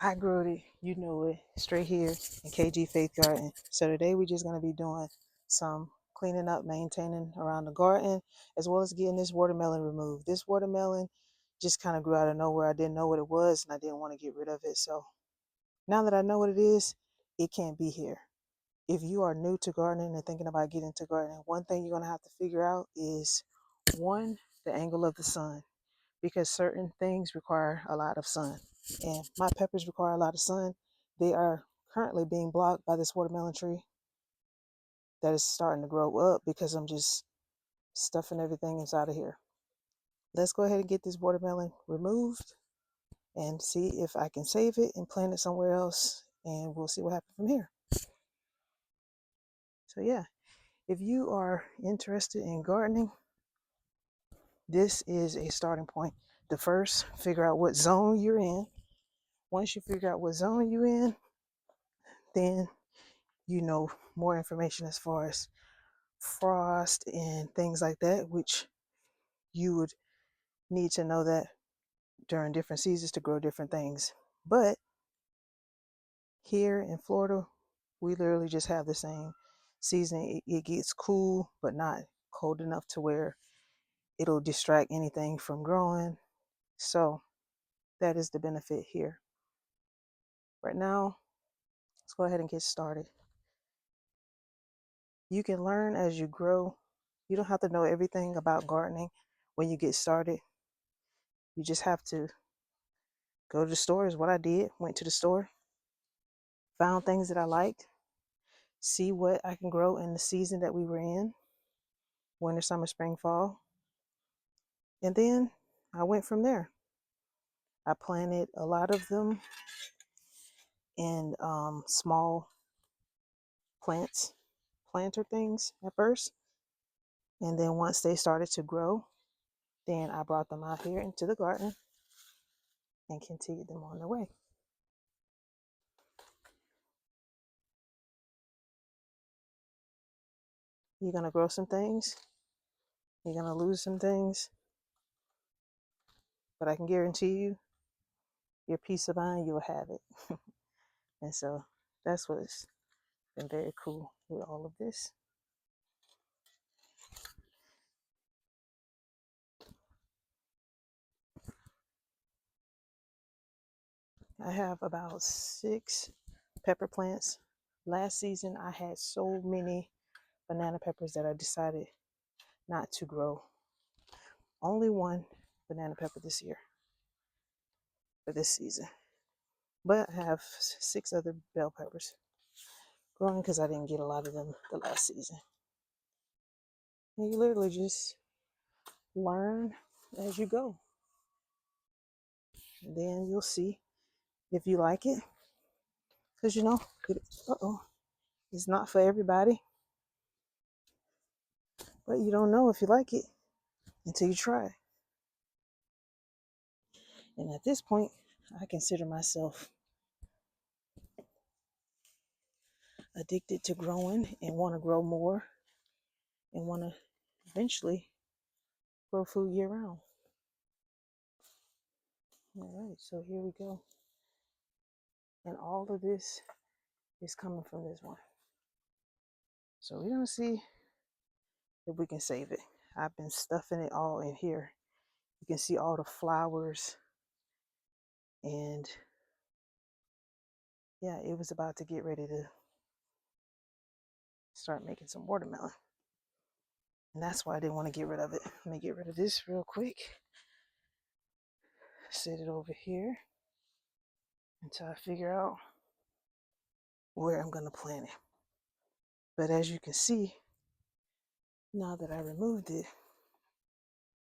I grew it, you know it, straight here in KG Faith Garden. So today we're just going to be doing some cleaning up, maintaining around the garden, as well as getting this watermelon removed. This watermelon just kind of grew out of nowhere. I didn't know what it was and I didn't want to get rid of it. So now that I know what it is, it can't be here. If you are new to gardening and thinking about getting into gardening, one thing you're going to have to figure out is one, the angle of the sun, because certain things require a lot of sun. And my peppers require a lot of sun. They are currently being blocked by this watermelon tree that is starting to grow up because I'm just stuffing everything inside of here. Let's go ahead and get this watermelon removed and see if I can save it and plant it somewhere else, and we'll see what happens from here. So yeah, if you are interested in gardening, this is a starting point. To first figure out what zone you're in. Once you figure out what zone you're in, then you know more information as far as frost and things like that, which you would need to know that during different seasons to grow different things. But here in Florida, we literally just have the same season. It gets cool, but not cold enough to where it'll distract anything from growing. So that is the benefit here. Right now, let's go ahead and get started. You can learn as you grow. You don't have to know everything about gardening when you get started. You just have to go to the store is what I did. Went to the store, found things that I liked, see what I can grow in the season that we were in, winter, summer, spring, fall. And then I went from there. I planted a lot of them in small planter things at first. And then once they started to grow, then I brought them out here into the garden and continued them on their way. You're going to grow some things. You're going to lose some things. But I can guarantee you, your peace of mind, you'll have it. And so that's what's been very cool with all of this. I have about 6 pepper plants. Last season, I had so many banana peppers that I decided not to grow. Only one banana pepper this year for this season. But I have 6 other bell peppers growing because I didn't get a lot of them the last season. And you literally just learn as you go. And then you'll see if you like it. Because it's not for everybody. But you don't know if you like it until you try. And at this point, I consider myself addicted to growing and want to grow more and want to eventually grow food year round. All right, so here we go. And all of this is coming from this one. So we're going to see if we can save it. I've been stuffing it all in here. You can see all the flowers. And yeah, it was about to get ready to start making some watermelon. And that's why I didn't want to get rid of it. Let me get rid of this real quick. Set it over here until I figure out where I'm going to plant it. But as you can see, now that I removed it,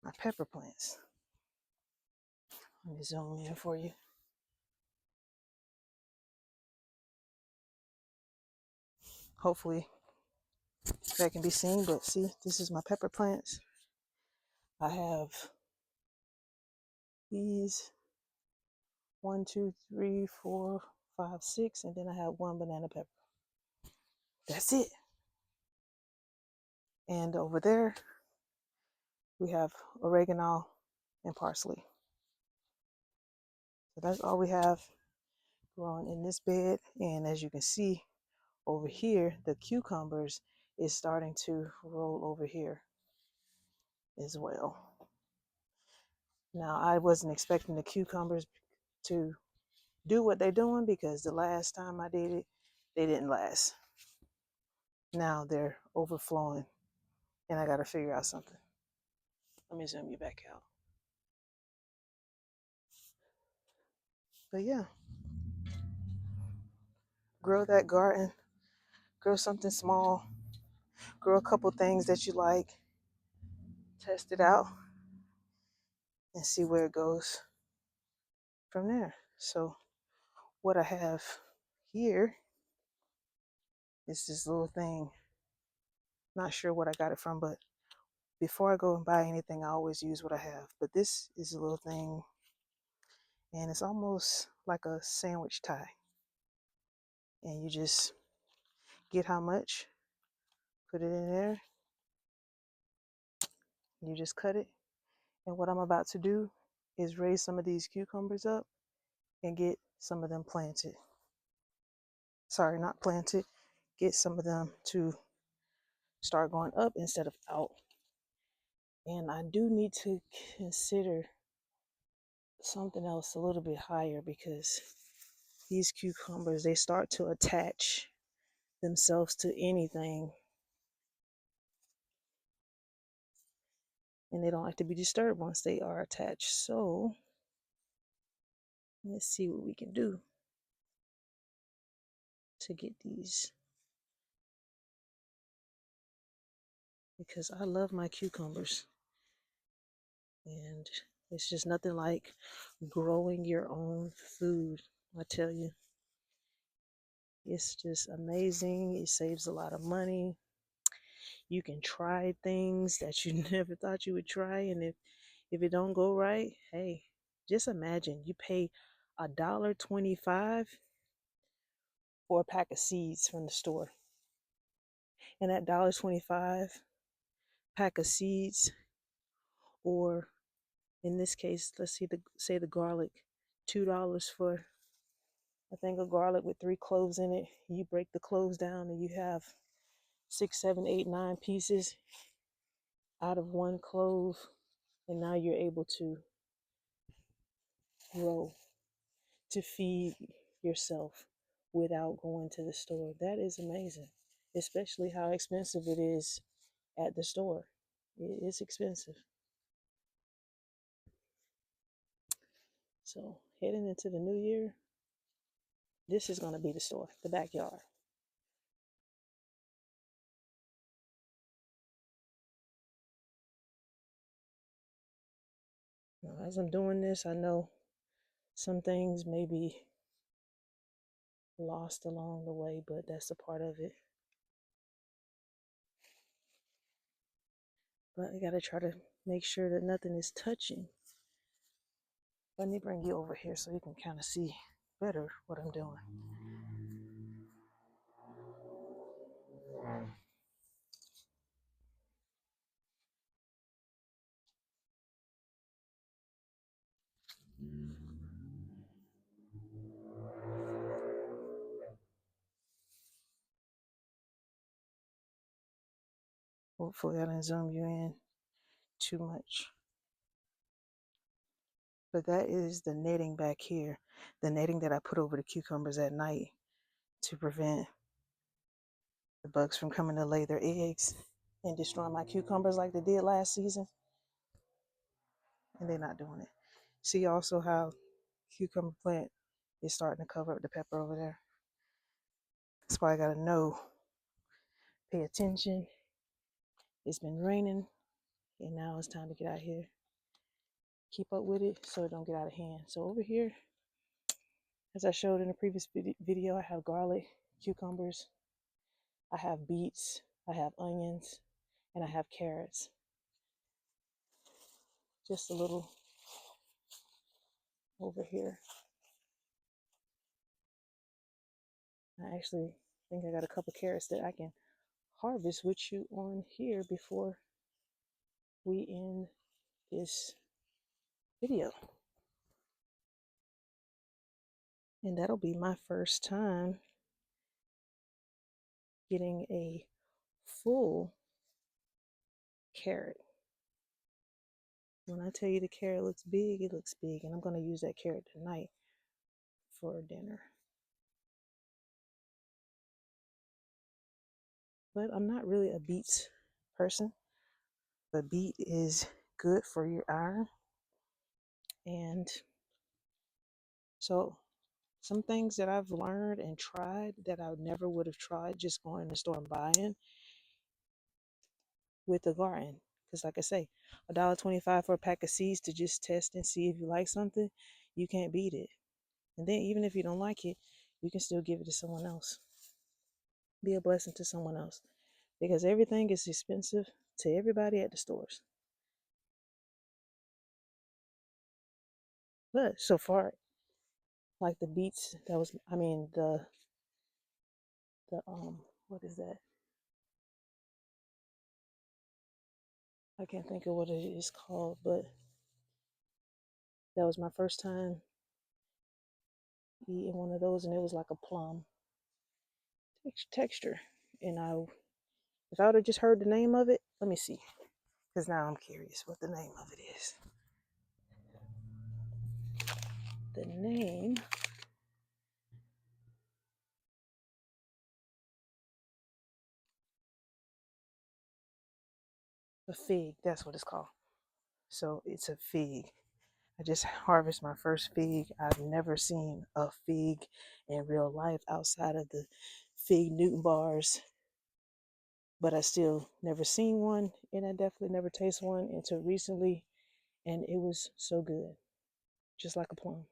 my pepper plants. Let me zoom in for you. Hopefully that can be seen, but see, this is my pepper plants. I have these 1, 2, 3, 4, 5, 6, and then I have 1 banana pepper. That's it. And over there, we have oregano and parsley. So that's all we have growing in this bed. And as you can see over here, the cucumbers is starting to roll over here as well. Now, I wasn't expecting the cucumbers to do what they're doing because the last time I did it, they didn't last. Now they're overflowing and I got to figure out something. Let me zoom you back out. But yeah, grow that garden, grow something small, grow a couple things that you like, test it out, and see where it goes from there. So, what I have here is this little thing. Not sure what I got it from, but before I go and buy anything, I always use what I have. But this is a little thing, and it's almost like a sandwich tie. And you just get how much, put it in there, you just cut it. And what I'm about to do is raise some of these cucumbers up and get some of them planted. Sorry, not planted. Get some of them to start going up instead of out. And I do need to consider something else a little bit higher because these cucumbers, they start to attach themselves to anything and they don't like to be disturbed once they are attached. So let's see what we can do to get these, because I love my cucumbers and it's just nothing like growing your own food. I tell you, it's just amazing. It saves a lot of money. You can try things that you never thought you would try, and if it don't go right, hey, just imagine you pay $1.25 for a pack of seeds from the store, and that $1.25 pack of seeds, or in this case, let's see, say the garlic, $2 for a thing of garlic with 3 cloves in it. You break the cloves down and you have 6, 7, 8, 9 pieces out of 1 clove, and now you're able to grow, to feed yourself without going to the store. That is amazing, especially how expensive it is at the store. It is expensive. So heading into the new year, this is going to be the store, the backyard. Now, as I'm doing this, I know some things may be lost along the way, but that's a part of it. But I gotta try to make sure that nothing is touching. Let me bring you over here so you can kind of see better what I'm doing. Hopefully I didn't zoom you in too much. But that is the netting back here, the netting that I put over the cucumbers at night to prevent the bugs from coming to lay their eggs and destroying my cucumbers like they did last season. And they're not doing it. See also how cucumber plant is starting to cover up the pepper over there. That's why I gotta know, pay attention. It's been raining and now it's time to get out here. Keep up with it so it don't get out of hand. So over here, as I showed in the previous video, I have garlic, cucumbers, I have beets, I have onions, and I have carrots. Just a little over here. I actually think I got a couple carrots that I can harvest with you on here before we end this video. And that'll be my first time getting a full carrot. When I tell you the carrot looks big, it looks big. And I'm going to use that carrot tonight for dinner. But I'm not really a beets person. But beet is good for your iron. And so some things that I've learned and tried that I never would have tried just going in the store and buying with the garden. Because like I say, $1.25 for a pack of seeds to just test and see if you like something, you can't beat it. And then even if you don't like it, you can still give it to someone else. Be a blessing to someone else. Because everything is expensive to everybody at the stores. But so far, like the beets, that was, I mean, the what is that? I can't think of what it is called, but that was my first time eating one of those, and it was like a plum texture. And if I would have just heard the name of it, let me see, because now I'm curious what the name of it is. The name, a fig. That's what it's called. So it's a fig. I just harvested my first fig. I've never seen a fig in real life outside of the fig Newton bars, but I still never seen one, and I definitely never tasted one until recently, and it was so good, just like a plum.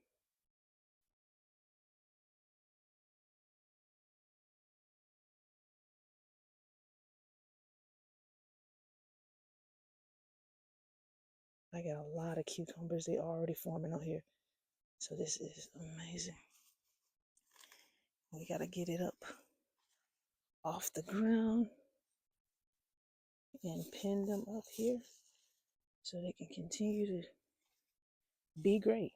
I got a lot of cucumbers. They already forming on here, so this is amazing. We gotta get it up off the ground and pin them up here so they can continue to be great.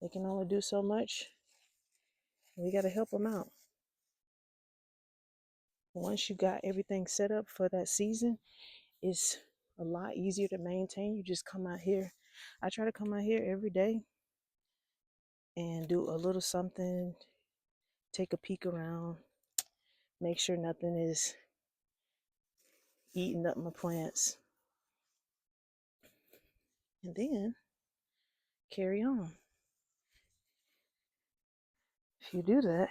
They can only do so much. We got to help them out. Once you got everything set up for that season, it's a lot easier to maintain. You just come out here. I try to come out here every day and do a little something, take a peek around, make sure nothing is eating up my plants, and then carry on. If you do that,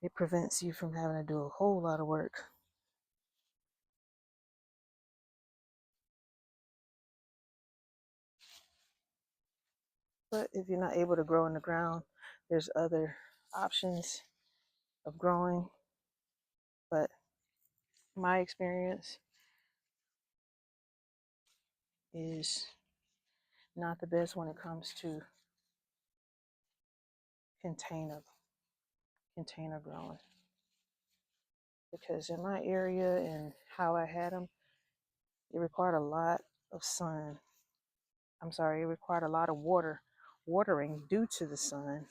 it prevents you from having to do a whole lot of work. But if you're not able to grow in the ground, there's other options of growing. But my experience is not the best when it comes to container container growing, because in my area and how I had them, it required a lot of sun. I'm sorry, it required a lot of watering due to the sun,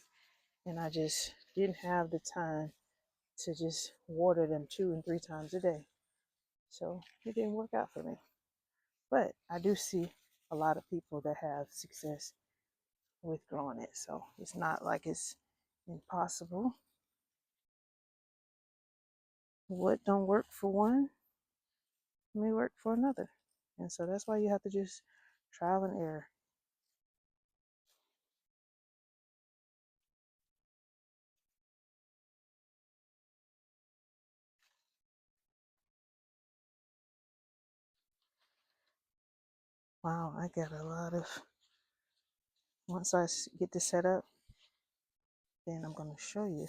and I just didn't have the time to just water them 2 and 3 times a day. So it didn't work out for me. But I do see a lot of people that have success with growing it. So it's not like it's impossible. What don't work for one may work for another. And so that's why you have to just trial and error. Wow, I got a lot of, once I get this set up, then I'm going to show you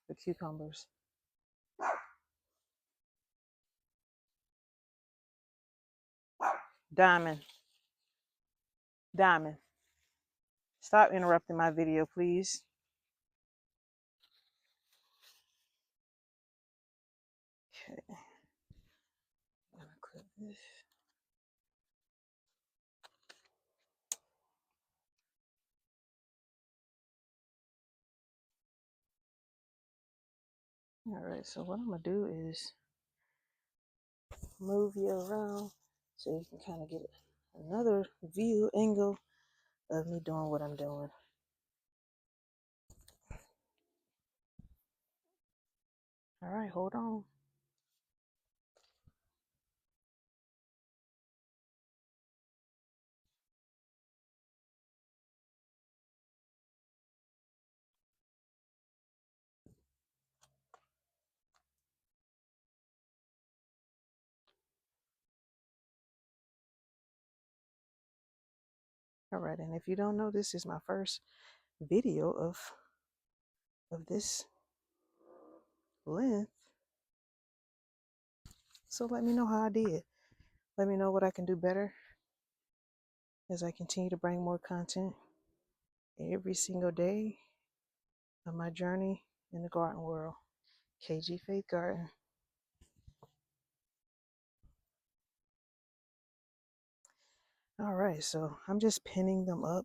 the cucumbers. Diamond, Diamond, stop interrupting my video, please. Okay, I'm going to clip this. All right, so what I'm gonna do is move you around so you can kind of get another view angle of me doing what I'm doing. All right, hold on. All right, and if you don't know, this is my first video of this length. So let me know how I did. Let me know what I can do better as I continue to bring more content every single day of my journey in the garden world. KG Faith Garden. All right, so I'm just pinning them up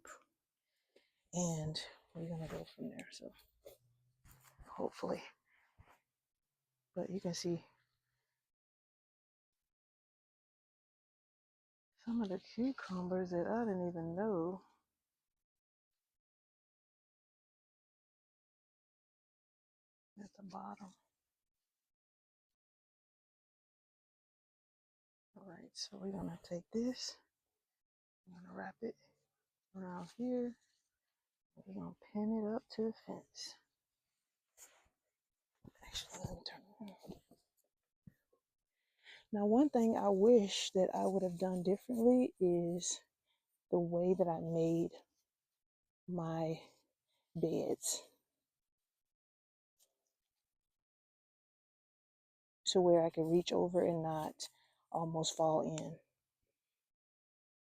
and we're gonna go from there. So hopefully, but you can see some of the cucumbers that I didn't even know at the bottom. All right, so we're gonna take this, I'm gonna wrap it around here. We're gonna pin it up to the fence. Actually, let me turn it on. Now, one thing I wish that I would have done differently is the way that I made my beds, so where I could reach over and not almost fall in.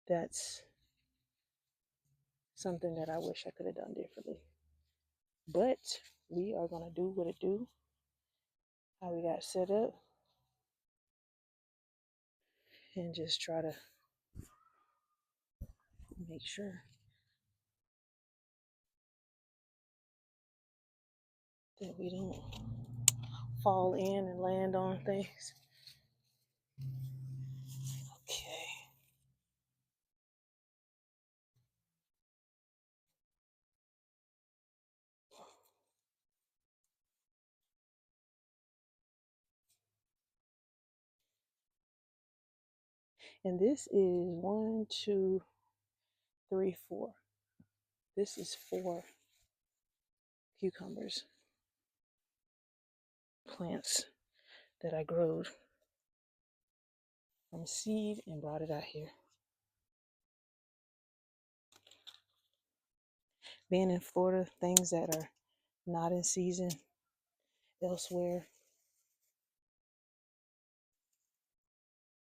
That's something that I wish I could have done differently. But we are gonna do what it do, how we got set up, and just try to make sure that we don't fall in and land on things. Okay. And this is 1, 2, 3, 4. This is 4 cucumbers plants that I growed from seed and brought it out here. Being in Florida, things that are not in season elsewhere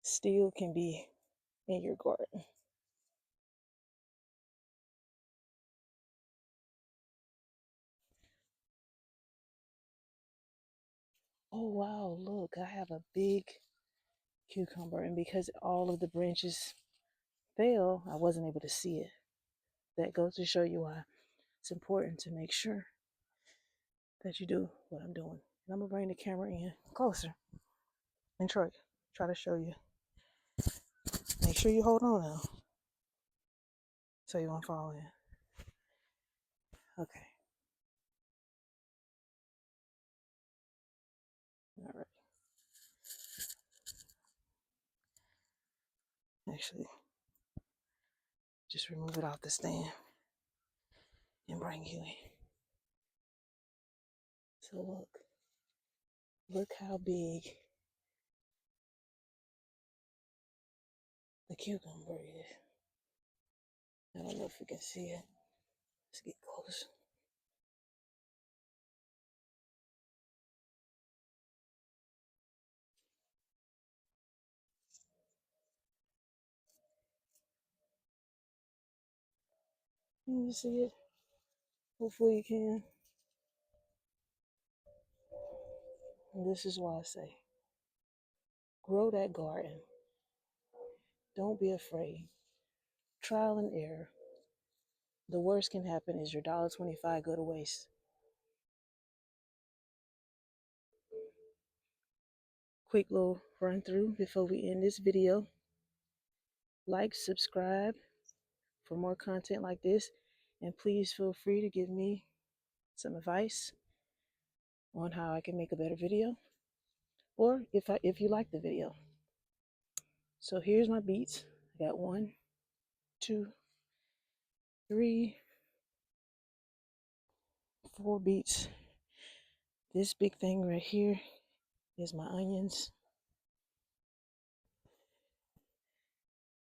still can be in your garden. Oh wow, look, I have a big cucumber, and because all of the branches fell, I wasn't able to see it. That goes to show you why it's important to make sure that you do what I'm doing. And I'm gonna bring the camera in closer and try to show you. Make sure you hold on now so you won't fall in. Okay. All right. Actually, just remove it off the stand and bring you in. So look how big the cucumber is. I don't know if you can see it. Let's get close. Can you see it? Hopefully you can. And this is why I say, grow that garden. Don't be afraid. Trial and error. The worst can happen is your $1.25 go to waste. quick little run through before we end this video. Like, subscribe for more content like this, and please feel free to give me some advice on how I can make a better video, or if you like the video. So here's my beats. I got 1, 2, 3, 4 beats. This big thing right here is my onions.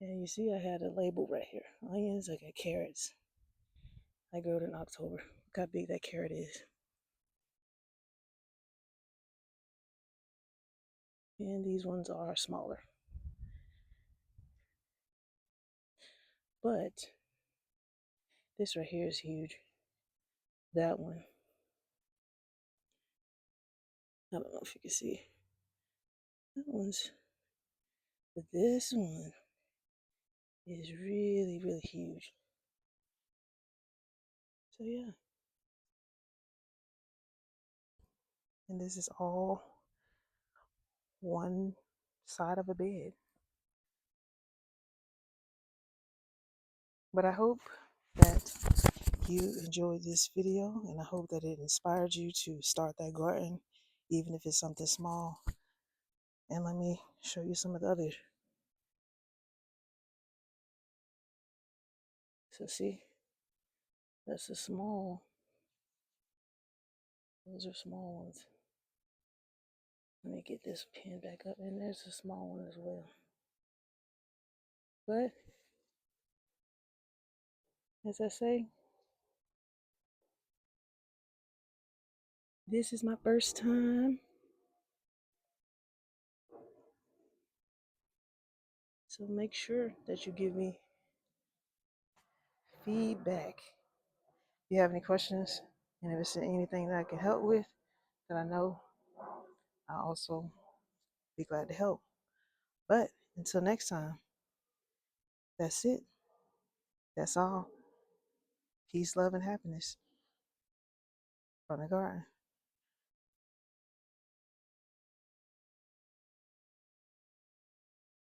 And you see I had a label right here. Onions, I got carrots. I grew it in October. Look how big that carrot is. And these ones are smaller. But this right here is huge. That one, I don't know if you can see. That one's, but this one is really, really huge. So yeah. And this is all one side of a bed. But I hope that you enjoyed this video, and I hope that it inspired you to start that garden, even if it's something small. And let me show you some of the others. So see, that's a small, those are small ones. Let me get this pin back up, and there's a small one as well. But as I say, this is my first time. So make sure that you give me feedback. If you have any questions, and if it's anything that I can help with, that I know, I'll also be glad to help. But until next time, that's it. That's all. Peace, love, and happiness from the garden.